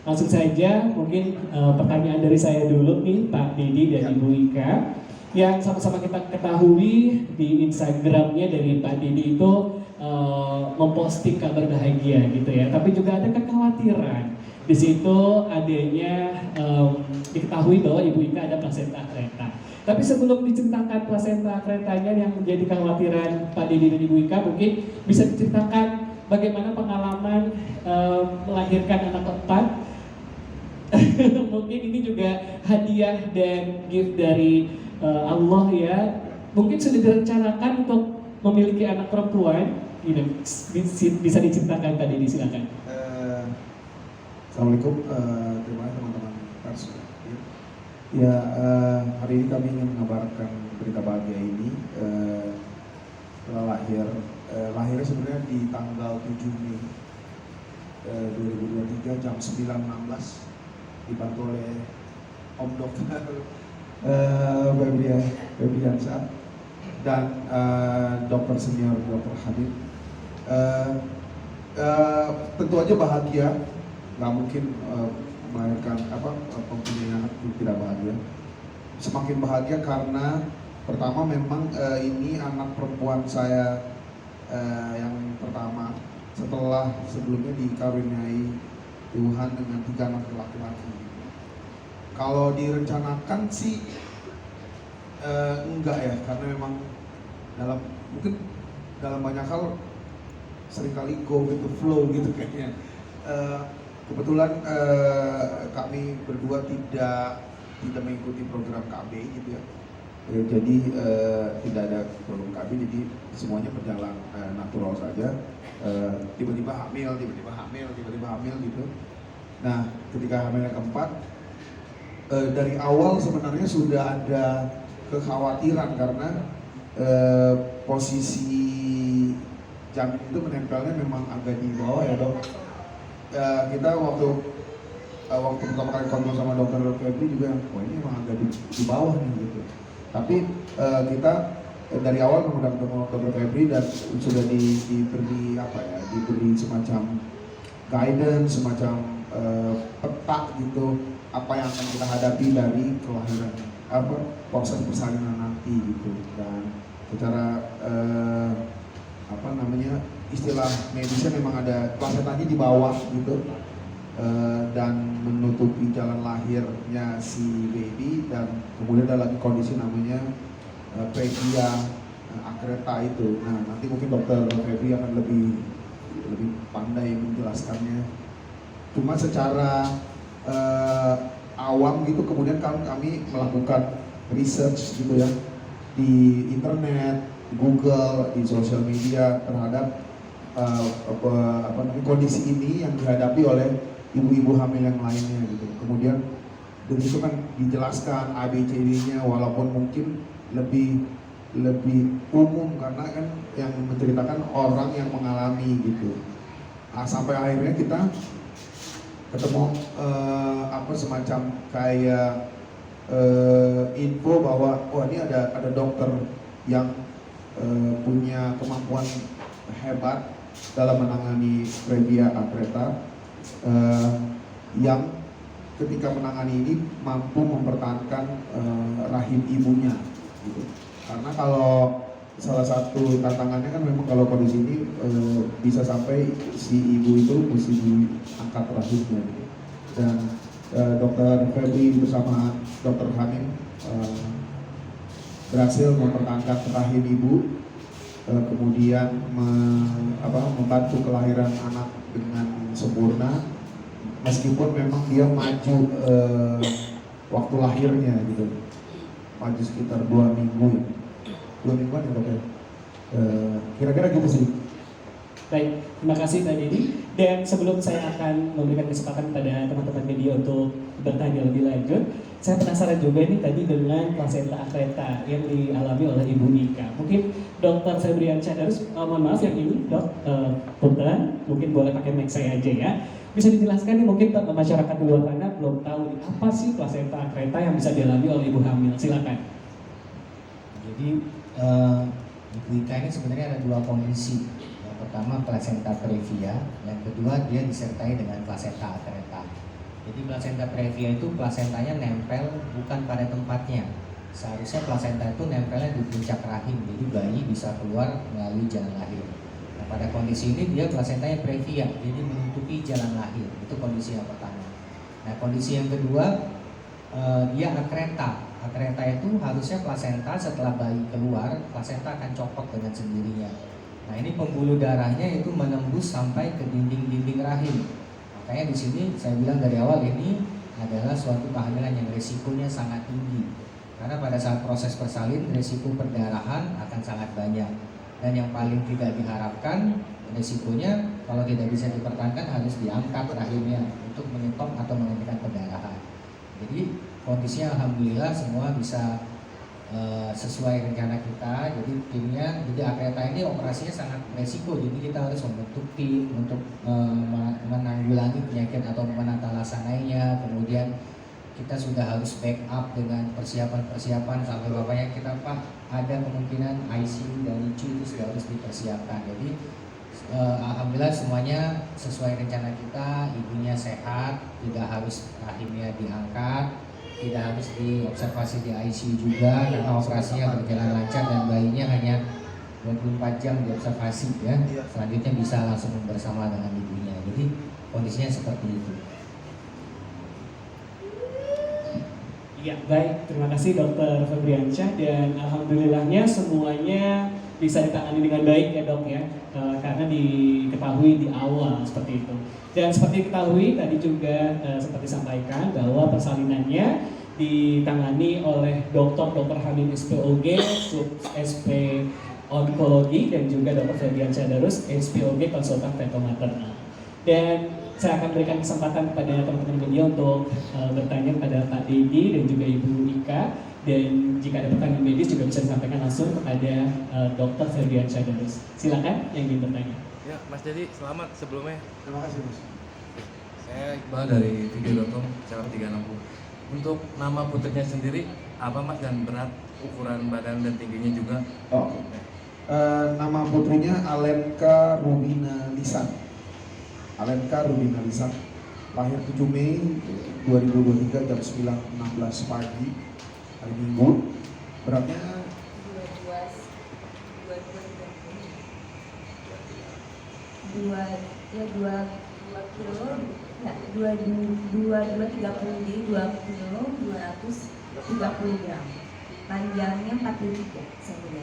langsung saja mungkin pertanyaan dari saya dulu nih Pak Didi dan Ibu Ika. Yang sama-sama kita ketahui di Instagramnya dari Pak Didi itu memposting kabar bahagia gitu ya, tapi juga ada kekhawatiran. Di situ adanya diketahui bahwa Ibu Ika ada plasenta akreta. Tapi sebelum diceritakan plasenta akretanya yang menjadi kekhawatiran Pak Didi dan Ibu Ika, mungkin bisa diceritakan bagaimana pengalaman melahirkan anak keempat. Mungkin ini juga hadiah dan gift dari Allah ya. Mungkin sudah direncanakan untuk memiliki anak perempuan. Bisa diceritakan Pak Didi, silakan. Assalamualaikum, terima kasih teman-teman pers. Ya, hari ini kami ingin mengabarkan berita bahagia ini. Setelah lahirnya sebenarnya di tanggal 7 Mei 2023 jam 9.16, dibantu oleh Om Dokter Febriansyah dan Dokter Senior Dokter Habib. Tentu aja bahagia, nggak mungkin melahirkan mempunyai anak itu tidak bahagia. Semakin bahagia karena pertama memang ini anak perempuan saya yang pertama setelah sebelumnya dikaruniai Tuhan dengan 3 anak laki-laki. Kalau direncanakan sih enggak ya, karena memang mungkin dalam banyak hal seringkali go with the flow gitu kayaknya. Kebetulan kami berdua tidak mengikuti program KB gitu ya. Jadi tidak ada program KB, jadi semuanya berjalan natural saja. Tiba-tiba hamil gitu. Nah, ketika hamil yang keempat, dari awal sebenarnya sudah ada kekhawatiran karena posisi janin itu menempelnya memang agak di bawah ya dok. Kita waktu pertama kali kontrol sama dokter Febri juga, wah ini memang agak di bawah nih gitu. Tapi kita dari awal memang ketemu dokter Febri dan sudah diberi semacam guidance, semacam peta gitu apa yang akan kita hadapi dari kelahiran proses persalinan nanti gitu. Dan secara istilah medisnya memang ada plasentanya di bawah gitu, dan menutupi jalan lahirnya si baby, dan kemudian ada lagi kondisi namanya pregia akreta itu. Nah, nanti mungkin dokter Febri akan lebih pandai menjelaskannya. Cuma secara awam gitu, kemudian kami melakukan research gitu ya di internet, di Google, di sosial media terhadap kondisi ini yang dihadapi oleh ibu-ibu hamil yang lainnya gitu. Kemudian dari situ kan dijelaskan ABCD-nya, walaupun mungkin lebih umum karena kan yang menceritakan orang yang mengalami gitu. Sampai akhirnya kita ketemu semacam kayak info bahwa ini ada dokter yang punya kemampuan hebat dalam menangani pregia akreta, yang ketika menangani ini mampu mempertahankan rahim ibunya gitu. Karena kalau salah satu tantangannya kan memang kalau kondisi ini bisa sampai si ibu itu mesti diangkat rahimnya gitu. Dan dokter Febri bersama dokter Hamim berhasil mempertahankan rahim ibu, kemudian membantu kelahiran anak dengan sempurna, meskipun memang dia maju waktu lahirnya gitu, maju sekitar 2 mingguan ya dok ya, kira-kira gitu sih. Baik, terima kasih Pak Didi. Dan sebelum saya akan memberikan kesempatan kepada teman-teman media untuk bertanya lebih lanjut, saya penasaran juga ini tadi dengan plasenta akreta yang dialami oleh Ibu Ika. Mungkin Dokter Febriansyah harus, mohon maaf yang ini dok, punten, mungkin boleh pakai mic saya aja ya. Bisa dijelaskan nih mungkin masyarakat di luar sana belum tahu apa sih plasenta akreta yang bisa dialami oleh ibu hamil. Silakan. Jadi Ibu Ika ini sebenarnya ada 2 kondisi. Yang pertama plasenta previa, yang kedua dia disertai dengan plasenta akreta. plasenta previa itu plasentanya nempel bukan pada tempatnya. Seharusnya plasenta itu nempelnya di puncak rahim, jadi bayi bisa keluar melalui jalan lahir. Nah, pada kondisi ini dia plasentanya previa, jadi menutupi jalan lahir. Itu kondisi yang pertama. Nah, kondisi yang kedua, dia akreta. Akreta itu harusnya plasenta setelah bayi keluar, plasenta akan copot dengan sendirinya. Nah, ini pembuluh darahnya itu menembus sampai ke dinding-dinding rahim. Makanya di sini saya bilang dari awal ini adalah suatu kehamilan yang resikonya sangat tinggi. Karena pada saat proses bersalin, resiko perdarahan akan sangat banyak. Dan yang paling tidak diharapkan, resikonya kalau tidak bisa dipertahankan harus diangkat rahimnya untuk menyetop atau menghentikan perdarahan. Jadi kondisinya alhamdulillah semua bisa sesuai rencana kita. Jadi timnya, jadi akreta ini operasinya sangat resiko. Jadi kita harus membentuk tim untuk menanggulangi penyakit atau menata laksananya. Kemudian kita sudah harus backup dengan persiapan-persiapan sampai bapaknya kita Pak ada kemungkinan ICU dan ICU itu sudah harus dipersiapkan. Jadi alhamdulillah semuanya sesuai rencana kita, ibunya sehat, tidak harus rahimnya diangkat, tidak harus diobservasi di ICU juga karena operasinya berjalan lancar dan bayinya hanya 24 jam diobservasi ya. Selanjutnya bisa langsung bersama dengan ibunya. Jadi kondisinya seperti itu. Ya, baik. Terima kasih Dokter Febriansyah, dan alhamdulillahnya semuanya bisa ditangani dengan baik ya Dok ya, karena diketahui di awal seperti itu. Dan seperti diketahui tadi juga seperti disampaikan bahwa persalinannya ditangani oleh dokter hamil SPOG, sub SP Onkologi, dan juga Dokter Febriansyah Darus, SPOG konsultan fetal maternal. Dan saya akan berikan kesempatan kepada teman-teman media untuk bertanya kepada Pak Dedi dan juga Ibu Ika, dan jika ada pertanyaan medis juga bisa disampaikan langsung kepada Dr. Febriansyah Darus. Silakan yang ingin bertanya. Ya, Mas Dedi, selamat sebelumnya. Terima kasih Mas. Saya Iqbal dari video.com, Calon 360. Untuk nama putrinya sendiri, apa Mas, dan berat, ukuran badan dan tingginya juga? Oh, nama putrinya Alenka Rubina Lisan. Alenka Rubina Lisan, lahir 7 Mei 2023 jam 9.16 pagi, hari Minggu. Beratnya 2 kilo, enggak, 230 jadi 2 kilo 230 gram. Panjangnya 43 cm.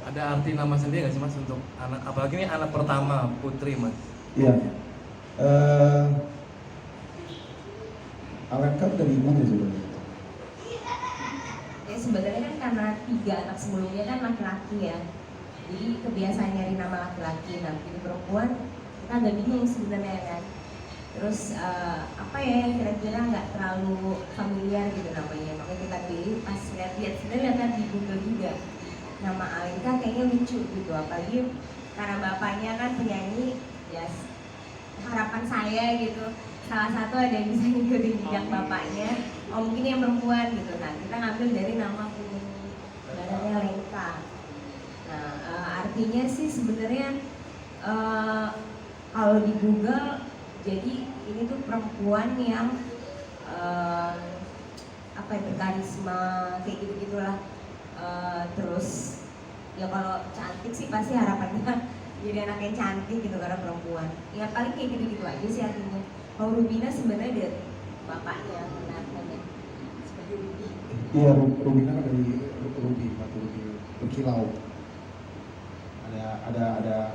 Ada arti nama sendiri nggak sih Mas untuk anak, apalagi ini anak pertama putri Mas? Iya. Alenka dari mana sebenarnya? Ya sebenarnya kan karena 3 anak sebelumnya kan laki-laki ya. Jadi kebiasaan nyari nama laki-laki. Nah, jadi perempuan kita agak bingung sebenarnya kan. Terus apa ya yang kira-kira nggak terlalu familiar gitu namanya. Makanya kita pilih pas lihat sebenarnya lihat di Google juga. Nama Alenka kayaknya lucu gitu, apalagi karena bapaknya kan penyanyi, ya harapan saya gitu salah satu ada yang bisa ngikutin jejak bapaknya, oh mungkin yang perempuan gitu. Nah kita ngambil dari nama badannya Alenka. Nah artinya sih sebenarnya kalau di Google jadi ini tuh perempuan yang berkarisma kayak gitu-gitulah. Terus ya kalau cantik sih pasti harapannya jadi anak yang cantik gitu karena perempuan. Ya paling kayak gitu-gitu aja sih artinya. Kalau Rubina sebenarnya dari bapaknya namanya seperti Rubi. Iya, Rubina kan dari Rubi, batu Rubi berkilau. Ada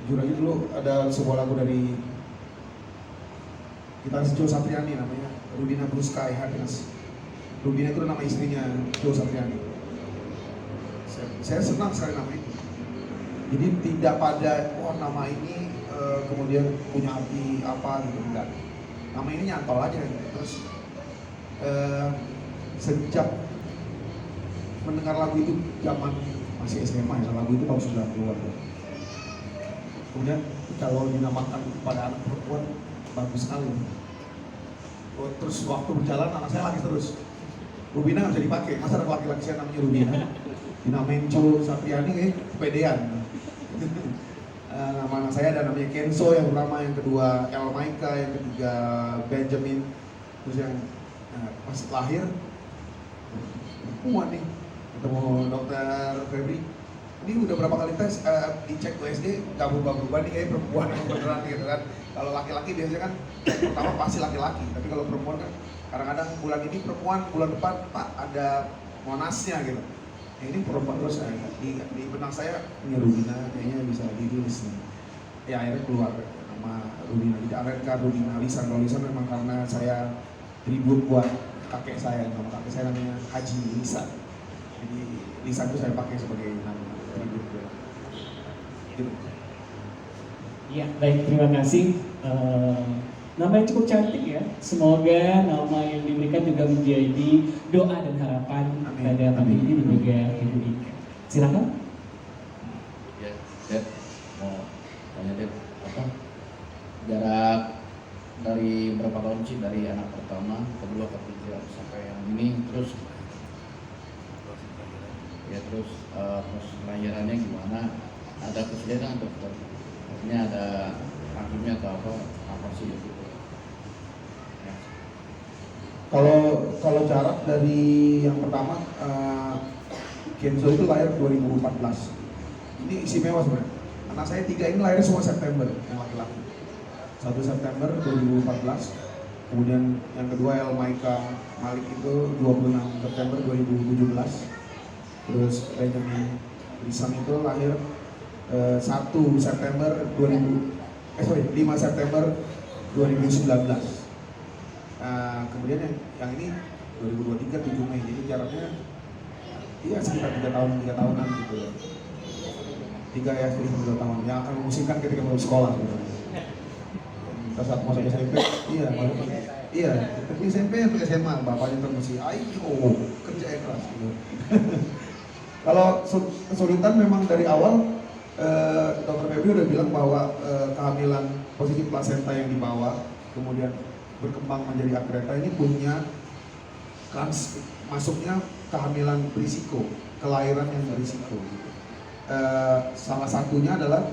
jujur aja dulu ada sebuah lagu dari gitaris Joe Satriani namanya Rubina Blue Sky Happiness. Rubina itu nama istrinya Joe Satriani. Saya senang sekali nama itu. Jadi tidak pada nama ini kemudian punya arti apa gitu, enggak. Nama ini nyantol aja gitu. Terus sejak mendengar lagu itu zaman masih SMA ya, lagu itu tahun 90-an. Kemudian kalau dinamakan kepada anak perempuan bagus sekali. Terus waktu berjalan anak saya lagi terus. Rubina nggak bisa dipakai, masa ada laki-laki saya namanya Rubina dinamain Joe Satriani kayak kepedean. nama anak saya ada namanya Kenzo yang pertama, yang kedua El Maika, yang ketiga Benjamin, terus yang pas lahir perempuan nih, ketemu dokter Febri, ini udah berapa kali tes, dicek USG nggak berubah-berubah nih, kayak perempuan yang beneran gitu kan. Kalau laki-laki biasanya kan cek pertama pasti laki-laki, tapi kalau perempuan kan kadang-kadang bulan ini perempuan, bulan depan Pak ada monasnya gitu. Nah, ini perempuan, terus di benang saya ini Rudina kayaknya bisa dirilis nih. Ya akhirnya keluar nama Rudina, jadi Arenka Rudina Lisan. Kalau Lisan memang karena saya tribut buat kakek saya, nama kakek saya namanya Haji Lisan. Jadi Lisan itu saya pakai sebagai nama tribut buat. Gitu. Ya, baik, terima kasih. Nama yang cukup cantik ya. Semoga nama yang diberikan juga menjadi doa dan harapan pada Pak Didi dan juga Ibu Ika. Silakan. Ya, Dep, mau tanya Dep, apa jarak dari berapa tahun sih dari anak pertama, kedua, ketiga sampai yang ini, terus ya terus proses kelahirannya gimana? Ada kesulitan dokter? Artinya ada rahimnya atau apa sih gitu? Ya. Kalau jarak dari yang pertama, Kenzo itu lahir 2014. Ini istimewa sebenarnya. Anak saya 3 ini lahir semua September, yang laki-laki. 1 September 2014. Kemudian yang kedua El Maika Malik itu 26 September 2017. Terus Benjamin Lisan itu lahir 1 September 5 September 2019. Kemudian yang ini 2023 7 Mei, jadi jaraknya iya sekitar 3 tahunan gitu ya. 3 ya, 3 tahun yang akan memusingkan ketika baru sekolah gitu. Kita saat masuk SMP, iya, tapi SMP atau SMA bapaknya tuh masih ayo kerja keras gitu. Kalau kesulitan memang dari awal Dr. Febri udah bilang bahwa kehamilan positif plasenta yang dibawa kemudian berkembang menjadi akreta ini punya kans masuknya kehamilan berisiko, kelahiran yang berisiko. Salah satunya adalah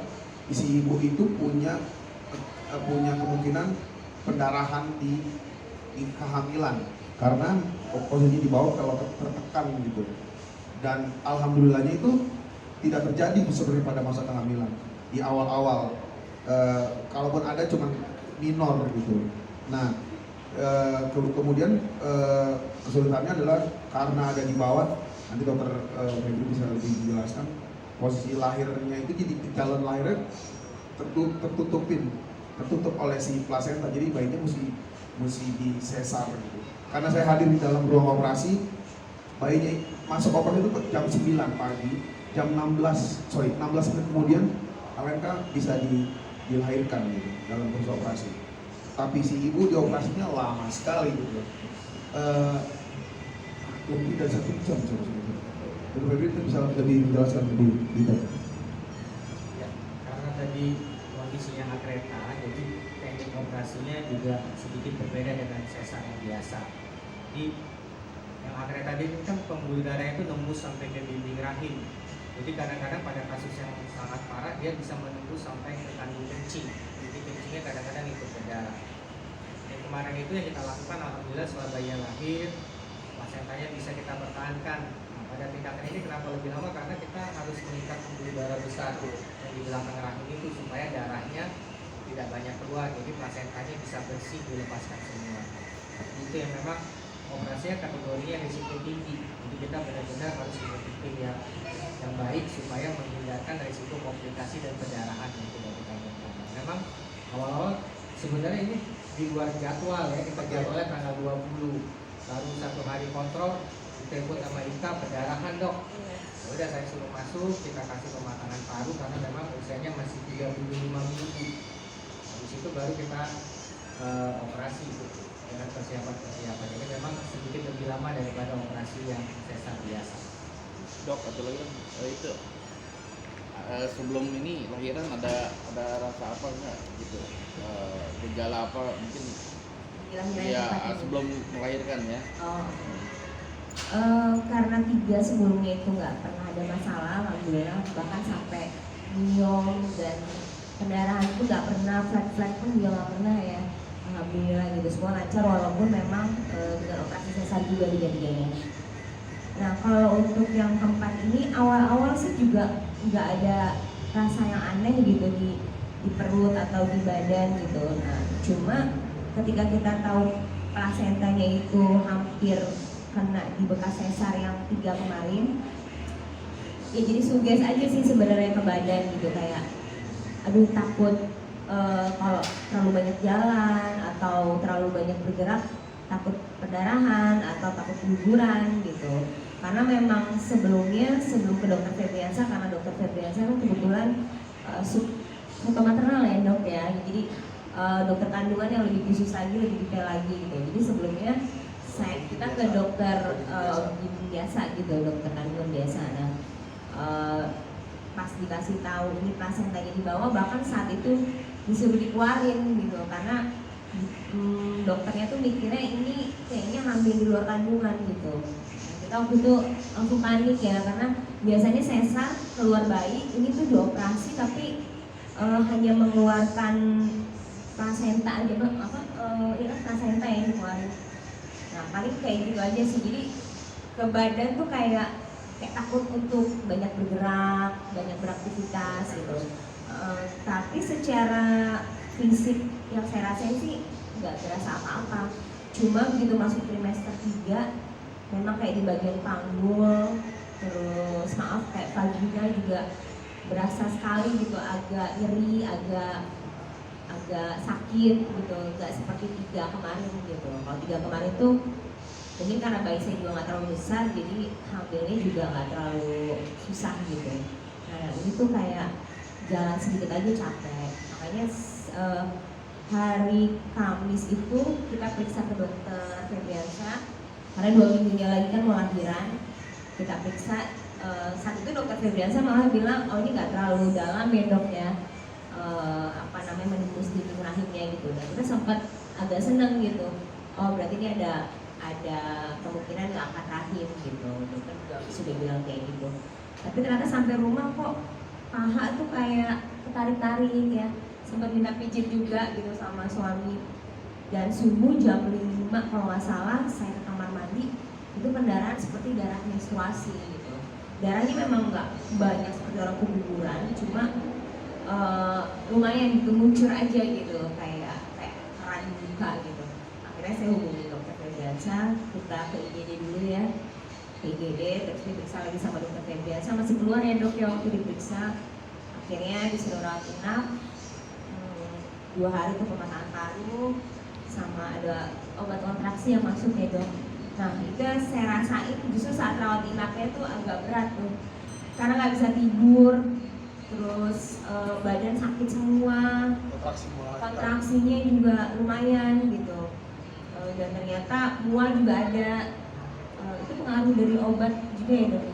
si ibu itu punya kemungkinan pendarahan di kehamilan karena posisi di bawah kalau tertekan gitu. Dan alhamdulillahnya itu tidak terjadi sebenarnya pada masa kehamilan di awal-awal. Kalaupun ada cuma minor gitu. Nah, kemudian kesulitannya adalah karena ada di bawah. Nanti dokter Febri bisa lebih menjelaskan. Posisi lahirnya itu jadi jalan lahirnya tertutup oleh si plasenta. Jadi bayinya mesti disesar gitu. Karena saya hadir di dalam ruang operasi, bayinya masuk operasi itu jam 9 pagi, jam 16 menit kemudian Alenka bisa dilahirkan gitu dalam proses operasi. Tapi si ibu di operasinya lama sekali gitu. Lebih dari 1 jam sebenarnya. Dr. Febri itu bisa lebih menjelaskan lebih detail. Ya, karena tadi kondisinya akreta, jadi teknik operasinya juga sedikit berbeda dengan sesar yang biasa. Jadi yang akreta ini kan pembuluh darah itu nembus sampai ke dinding rahim. Jadi kadang-kadang pada kasus yang sangat parah dia bisa menembus sampai ke kandung kencing. Jadi kencingnya kadang-kadang ikut ke darah. Yang kemarin itu yang kita lakukan alhamdulillah setelah bayi lahir, plasentanya bisa kita pertahankan. Nah, pada tindakan ini kenapa lebih lama? Karena kita harus mengikat pembuluh darah besar yang di belakang rahim itu supaya darahnya tidak banyak keluar. Jadi plasentanya bisa bersih dilepaskan semua. Itu yang memang operasinya kategorinya risiko tinggi. Jadi kita benar-benar harus memiliki yang baik supaya menghindarkan risiko komplikasi dan pendarahan yang tidak kita inginkan. Memang awal-awal sebenarnya ini di luar jadwal ya, kita jadwalnya tanggal 20, baru 1 hari kontrol ditelepon sama Ika pendarahan dok. Udah saya suruh masuk, kita kasih pematangan paru karena memang usianya masih 35 minggu. Habis itu baru kita operasi dengan persiapan. Jadi memang sedikit lebih lama daripada operasi yang sesar biasa. Dok, atau lagi itu sebelum ini lahiran ada rasa apa enggak gitu, gejala apa mungkin ya sebelum melahirkan ya? Karena 3 sebelumnya itu nggak pernah ada masalah, alhamdulillah, bahkan sampai nyom dan pendarahan itu nggak pernah, flat pun juga nggak pernah ya, alhamdulillah gitu, semua lancar walaupun memang dengan operasi sesar juga tiga-tiganya. Nah kalau untuk yang keempat ini awal-awal sih juga nggak ada rasa yang aneh gitu di perut atau di badan gitu. Nah cuma ketika kita tahu plasentanya itu hampir kena di bekas sesar yang 3 kemarin, ya jadi suges aja sih sebenarnya ke badan gitu, kayak aduh takut kalau terlalu banyak jalan atau terlalu banyak bergerak takut perdarahan atau takut guguran gitu. Karena memang sebelum ke dokter Febriansyah, karena dokter Febriansyah kan kebetulan suka maternal ya dok ya, jadi dokter kandungan yang lebih khusus lagi, lebih detail lagi gitu. Jadi sebelumnya kita ke dokter biasa gitu, dokter kandungan biasa. Nah pas dikasih tahu ini plasentanya di bawah, bahkan saat itu disuruh dikeluarin gitu karena dokternya tuh mikirnya ini kayaknya hamil di luar kandungan gitu. Nah, kita waktu itu langsung panik ya, karena biasanya sesar keluar bayi ini tuh dioperasi tapi hanya mengeluarkan plasenta aja plasenta yang dikeluarin. Nah paling kayak gitu aja sih, jadi ke badan tuh kayak takut untuk banyak bergerak, banyak beraktivitas gitu. Tapi secara fisik yang saya rasain sih nggak terasa apa-apa. Cuma begitu masuk trimester 3, memang kayak di bagian panggul, terus kayak vagina juga berasa sekali gitu, agak nyeri, agak sakit gitu, nggak seperti 3 kemarin gitu. Kalau 3 kemarin tuh mungkin karena bayi saya juga nggak terlalu besar, jadi hamilnya juga nggak terlalu susah gitu. Nah ini tuh kayak jalan sedikit aja capek, makanya hari Kamis itu kita periksa ke dokter Febriansyah karena 2 minggunya lagi kan mau lahiran. Kita periksa, saat itu dokter Febriansyah malah bilang oh ini nggak terlalu dalam ya dok ya, menembus dinding rahimnya gitu. Dan kita sempat agak seneng gitu, oh berarti ini ada kemungkinan nggak angkat rahim gitu, dokter juga sudah bilang kayak gitu. Tapi ternyata sampai rumah kok paha tuh kayak ketarik-tarik ya, sempat minta pijit juga gitu sama suami. Dan subuh jam 5 kalau nggak salah saya ke kamar mandi, itu pendarahan seperti darah menstruasi gitu. Darahnya memang nggak banyak seperti orang keguguran, cuma lumayan gitu, muncul aja gitu, kayak keran buka gitu. Akhirnya saya hubungi dokter Febriansyah, kita ke IGD dulu ya, ke IGD, terus diperiksa lagi sama dokter Febriansyah, masih keluar ya dok ya waktu diperiksa. Akhirnya disuruh rawat inap 2 hari tuh pematangan paru, sama ada obat kontraksi yang masuk ya dok. Nah itu saya rasain justru saat rawat inapnya tuh agak berat tuh, karena nggak bisa tidur, terus badan sakit semua, kontraksinya juga lumayan gitu, dan ternyata mual juga ada. Itu pengaruh dari obat juga ya dok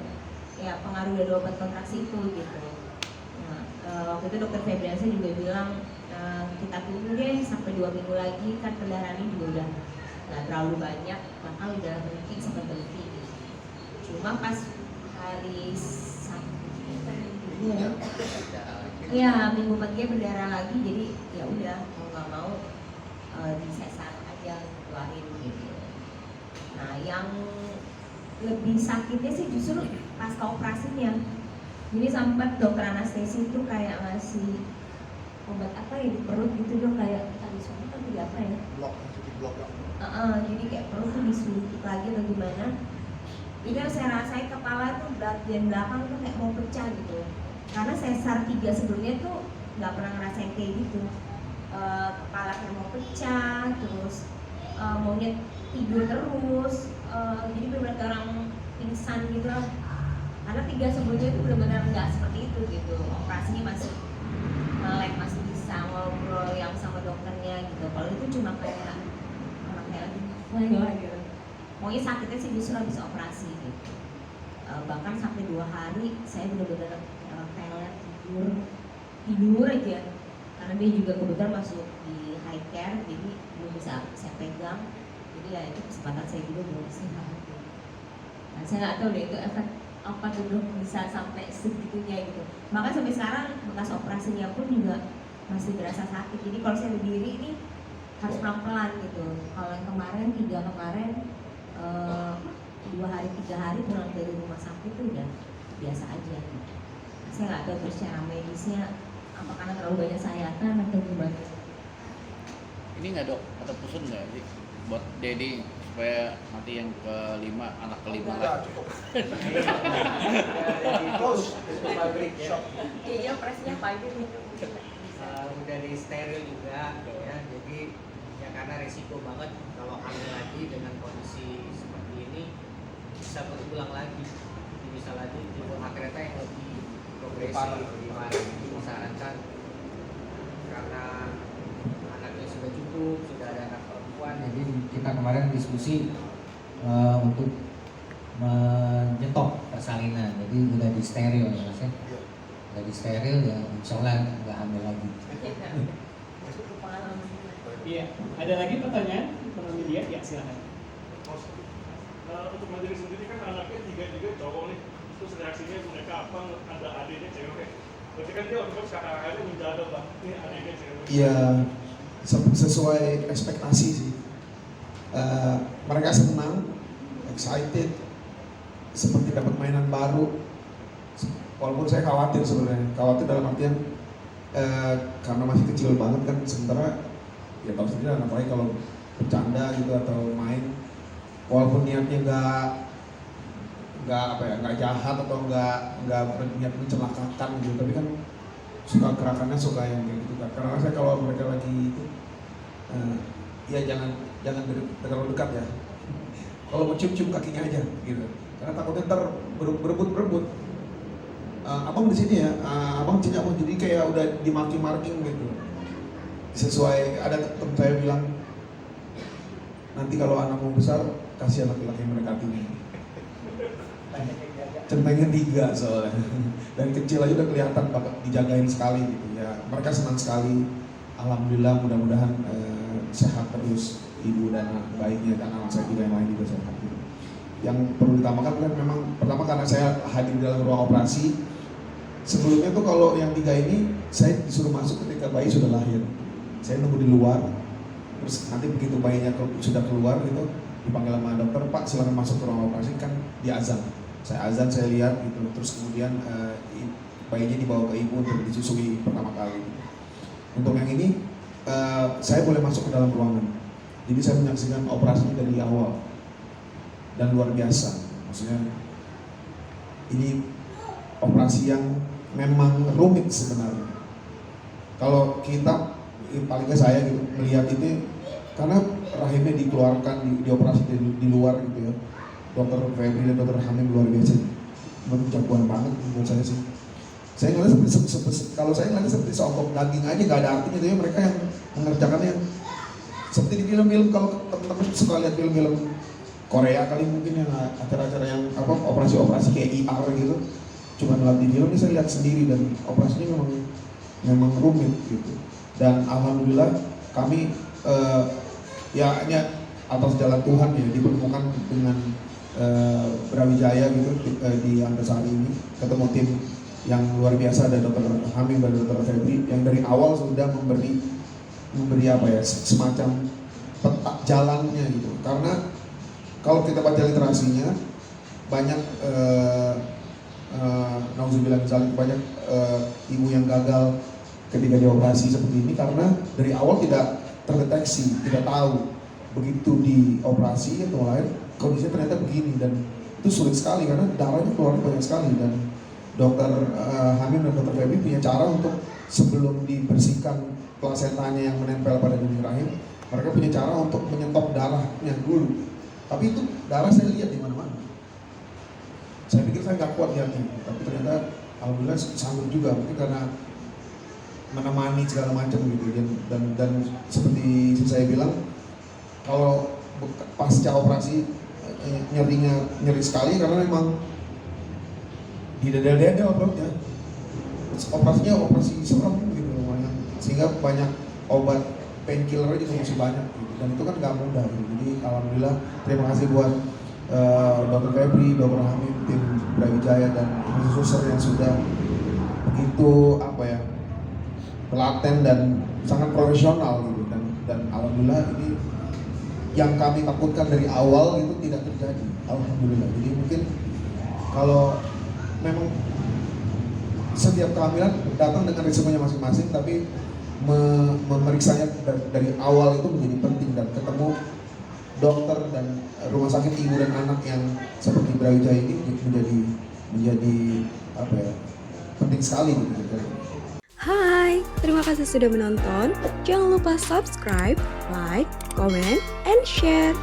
ya, pengaruh dari obat kontraksi itu gitu. Nah waktu itu dokter Febriansyah juga bilang kita tunggu deh sampai 2 minggu lagi, kan pendarahannya juga udah nggak terlalu banyak, bahkan udah berhenti, sempat berhenti gitu. Cuma pas hari ya minggu paginya berdarah lagi, jadi ya udah mau nggak mau di sesar aja keluarin gitu. Nah yang lebih sakitnya sih justru pas operasinya. Jadi sempat dokter anestesi itu kayak ngasih obat apa ya di perut gitu dok, kayak tadi suami kan tidak apa ya? Blok. Jadi kayak perut tuh disuntik lagi atau gimana? Itu yang saya rasain, kepala tuh bagian belakang tuh kayak mau pecah gitu. Karena sesar 3 sebelumnya tuh nggak pernah ngerasain kayak gitu. Kepala kayak mau pecah, terus maunya tidur terus, jadi benar-benar orang pingsan gitu lah. Karena 3 sebelumnya itu benar-benar nggak seperti itu gitu. Operasinya masih melek, masih bisa ngobrol yang sama dokternya gitu. Kalau itu cuma kayak orang kayak lagi gitu. Pokoknya sakitnya sih justru habis operasi gitu. Bahkan sampai 2 hari saya benar-benar pelet, tidur aja. Karena dia juga kebetulan masuk di high care, jadi belum bisa saya pegang. Jadi ya itu kesempatan saya juga belum istirahat. Nah saya nggak tahu deh itu efek apa tuh dok bisa sampai segitunya gitu. Maka sampai sekarang bekas operasinya pun juga masih berasa sakit. Jadi kalau saya berdiri ini harus pelan-pelan gitu. Kalau yang kemarin 2 hari 3 hari pulang dari rumah sakit itu udah biasa aja. Saya nggak tahu terus secara medisnya apa karena terlalu banyak sayatan atau gimana. Ini nggak dok, ada pesan nggak sih buat Dedi supaya nanti yang kelima, anak kelima lah. Iya presnya pagi nih. Udah di steril juga ya, jadi ya karena resiko banget kalau hamil lagi dengan kondisi seperti ini bisa berulang lagi, jadi bisa lagi tipe kereta yang lebih progresif lebih parah. Jadi disarankan karena anaknya sudah cukup, sudah ada anak perempuan, jadi kita kemarin diskusi untuk menyetop persalinan, jadi udah di steril ya mas ya. Udah di steril ya insya Allah nggak hamil lagi. Iya, ada lagi pertanyaan teman media? Ya silakan. Untuk mandiri sendiri kan anaknya 3 cowok nih, terus reaksinya mereka apa? Ada adiknya cewek. Berarti kan dia otomatis kakak-kakaknya menjaga bang, ini adiknya cewek. Iya, sesuai ekspektasi sih. Mereka senang, excited, seperti dapat mainan baru. Walaupun saya khawatir sebenarnya, khawatir dalam artian karena masih kecil banget kan, sementara ya tahu sendiri anak lagi kalau bercanda gitu atau main, walaupun niatnya nggak jahat atau nggak berniat mencelakakan gitu, tapi kan suka gerakannya suka yang kayak gitu kan. Karena saya kalau mereka lagi itu ya jangan terlalu dekat ya. Kalau mau cium kakinya aja gitu, karena takutnya ntar berebut. Abang di sini ya, abang sini abang, jadi kayak udah di marking gitu. Sesuai ada teman saya bilang nanti kalau anakmu besar kasih laki-laki yang mendekatinya. Centengnya 3 soalnya. Dari kecil aja udah kelihatan bakal dijagain sekali gitu ya. Mereka senang sekali. Alhamdulillah mudah-mudahan sehat terus ibu dan bayinya dan anak saya juga yang lain juga sehat. Gitu. Yang perlu ditambahkan kan memang pertama karena saya hadir dalam ruang operasi. Sebelumnya tuh kalau yang 3 ini saya disuruh masuk ketika bayi sudah lahir. Saya nunggu di luar. Terus nanti begitu bayinya sudah keluar gitu, dipanggil sama dokter, Pak silakan masuk ke ruang operasi, kan dia azan. Saya azan, saya lihat gitu. Terus kemudian bayinya dibawa ke ibu untuk disusui pertama kali. Untuk yang ini saya boleh masuk ke dalam ruangan. Jadi saya menyaksikan operasinya dari awal dan luar biasa. Maksudnya ini operasi yang memang rumit sebenarnya. Kalau kita paling nggak saya gitu melihat itu karena rahimnya dikeluarkan dioperasi di luar gitu ya. Dokter Febri dan dokter Hamim luar biasa. Menurut jagoan banget menurut saya sih. Saya ngeliat kalau saya ngeliat seperti seonggok daging aja nggak ada artinya, tapi mereka yang mengerjakannya seperti di film-film. Kalau teman-teman suka lihat film-film Korea kali mungkin yang acara-acara yang operasi-operasi kayak IR gitu, cuma ngeliat di film ini saya lihat sendiri dan operasinya memang rumit gitu. Dan alhamdulillah kami ya hanya atas jalan Tuhan ya dipertemukan dengan Brawijaya gitu di Antasari ini, ketemu tim yang luar biasa, ada dokter Hamim dan dokter Febri yang dari awal sudah memberi apa ya semacam peta jalannya gitu. Karena kalau kita baca literasinya banyak nauzubillah misalnya banyak ibu yang gagal ketika dioperasi seperti ini karena dari awal tidak terdeteksi, tidak tahu. Begitu dioperasi atau lain kondisinya ternyata begini, dan itu sulit sekali karena darahnya keluar banyak sekali. Dan dokter Hamim dan dokter Febri punya cara untuk sebelum dibersihkan plasentanya yang menempel pada dinding rahim, mereka punya cara untuk menyetop darahnya dulu. Tapi itu darah saya lihat di mana-mana. Saya pikir saya nggak kuat lihatnya, tapi ternyata alhamdulillah sanggup juga, mungkin karena menemani segala macam gitu. Dan seperti saya bilang, kalau pasca operasi nyeri sekali karena memang di dada perutnya. Operasinya operasi serem gitu lumayan, sehingga banyak obat painkiller juga masih banyak gitu. Dan itu kan nggak mudah gitu. Jadi alhamdulillah terima kasih buat dokter Febri, dokter Hamim, tim Brawijaya dan suster yang sudah begitu telaten dan sangat profesional gitu, dan alhamdulillah ini yang kami takutkan dari awal itu tidak terjadi, alhamdulillah. Jadi mungkin kalau memang setiap kehamilan datang dengan risikonya masing-masing, tapi memeriksanya dari awal itu menjadi penting, dan ketemu dokter dan rumah sakit ibu dan anak yang seperti Brawijaya ini menjadi apa ya, penting sekali gitu. Hai, terima kasih sudah menonton. Jangan lupa subscribe, like, comment, and share.